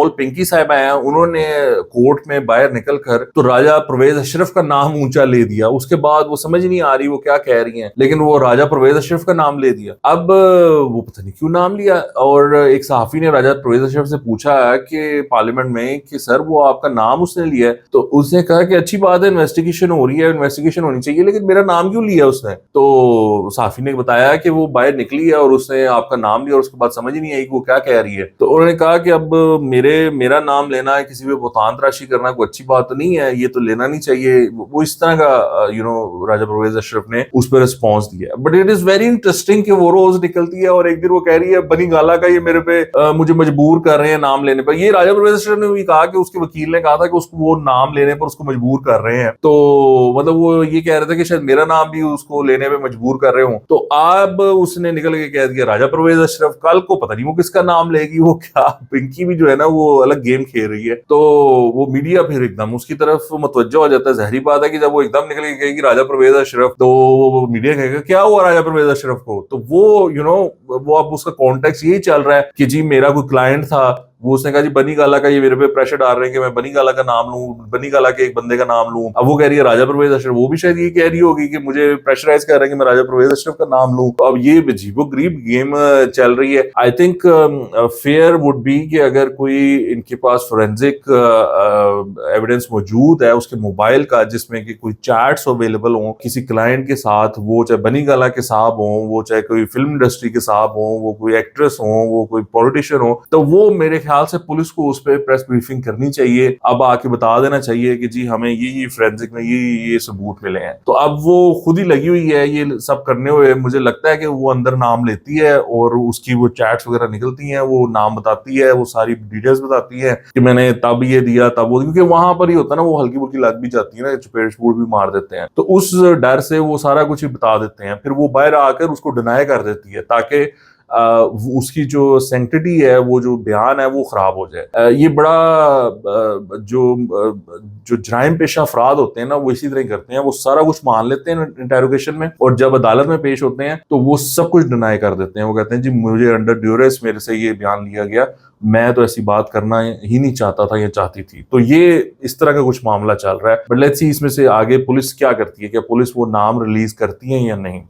अनमोल पिंकी साहब आए हैं, उन्होंने कोर्ट में बाहर निकल कर तो राजा परवेज अशरफ का नाम ऊंचा ले दिया। उसके बाद वो समझ नहीं आ रही वो क्या कह रही हैं, लेकिन वो राजा परवेज अशरफ का नाम ले दिया। अब वो पता नहीं क्यों नाम लिया। और एक सहाफी ने राजा परवेज अशरफ से पूछा कि पार्लियामेंट में कि सर वो आपका नाम उसने लिया है, तो उसने कहा कि अच्छी बात है, इन्वेस्टिगेशन हो रही है, इन्वेस्टिगेशन होनी चाहिए, लेकिन मेरा नाम क्यों लिया उसने। तो सहाफी ने बताया कि वो बाहर निकली है और उसने आपका नाम लिया और उसके बाद समझ ही नहीं आई कि वो क्या कह रही है। तो उन्होंने कहा कि अब मेरा नाम लेना है, किसी पे बुहतान तराशी करना कोई अच्छी बात तो नहीं है, ये तो लेना नहीं चाहिए। वो इस तरह का राजा परवेज अशरफ ने उस पर रिस्पॉन्स दिया। But it is very interesting कि वो रोज निकलती है और एक दिन वो कह रही है बनी गाला का ये मेरे पे मुझे मजबूर कर रहे हैं नाम लेने पर। ये राजा परवेज अशरफ ने भी कहा कि उसके वकील ने कहा था कि उसको वो नाम लेने पर उसको मजबूर कर रहे हैं। तो मतलब वो ये कह रहे थे कि शायद मेरा नाम भी उसको लेने पे मजबूर कर रहे हो। तो अब उसने निकल के कह दिया राजा परवेज अशरफ। कल को पता नहीं वो किसका नाम लेगी, वो क्या पिंकी भी जो है ना वो अलग गेम खेल रही है। तो वो मीडिया फिर एकदम उसकी तरफ मुतवज्जो हो जाता है। जहरी बात है कि जब वो एकदम निकल के कहेगी राजा परवेज अशरफ, तो वो मीडिया कहेगा क्या हुआ राजा परवेज अशरफ को। तो वो वो अब उसका कॉन्टेक्स्ट यही चल रहा है कि जी मेरा कोई क्लाइंट था, वो उसने कहा जी बनी गाला का ये मेरे पे प्रेशर डाल रहे हैं कि मैं बनी गाला का नाम लूं, बनी गाला के एक बंदे का नाम लूं। अब वो कह रही है राजा परवेज अशरफ, वो भी शायद ये कह रही होगी कि मुझे प्रेशराइज कर रहे हैं कि मैं राजा परवेज अशरफ का नाम लूं। तो अब ये अजीबोगरीब गेम चल रही है। I think fair would be कि अगर कोई इनके पास फोरेंसिक एविडेंस मौजूद है उसके मोबाइल का, जिसमें कि कोई चैट्स अवेलेबल हो किसी क्लाइंट के साथ, वो चाहे बनी गाला के साहब हो, वो चाहे कोई फिल्म इंडस्ट्री के साहब हो, वो कोई एक्ट्रेस हो, वो कोई पॉलिटिशियन हो, तो वो मेरे ख्याल से पुलिस को उस पर प्रेस ब्रीफिंग करनी चाहिए। अब आके बता देना चाहिए कि जी हमें ये फोरेंसिक में ये सबूत मिले हैं। तो अब वो खुद ही लगी हुई है ये सब करने हुए। मुझे लगता है कि वो अंदर नाम लेती है और उसकी वो चैट्स वगैरह निकलती हैं, वो नाम बताती है, वो सारी डिटेल्स बताती है कि मैंने तब ये दिया तब वो, क्योंकि वहां पर ही होता है ना, वो हल्की फुल्की लग भी जाती है ना, चपेट चपूट भी मार देते हैं। तो उस डर से वो सारा कुछ ही बता देते हैं, फिर वो बाहर आकर उसको डिनाई कर देती है ताकि उसकी जो सेंटिटी है, वो जो बयान है वो खराब हो जाए। ये बड़ा जो जराइम पेशा अफराद होते हैं ना, वो इसी तरह करते हैं। वो सारा कुछ मान लेते हैं इंटेरोगेशन में और जब अदालत में पेश होते हैं तो वो सब कुछ डिनाई कर देते हैं। वो कहते हैं जी मुझे अंडर ड्यूरेस मेरे से ये बयान लिया गया, मैं तो ऐसी बात करना ही नहीं चाहता था या चाहती थी। तो ये इस तरह का कुछ मामला चल रहा है। बट लेट्स सी इसमें से आगे पुलिस क्या करती है, क्या पुलिस वो नाम रिलीज करती है या नहीं।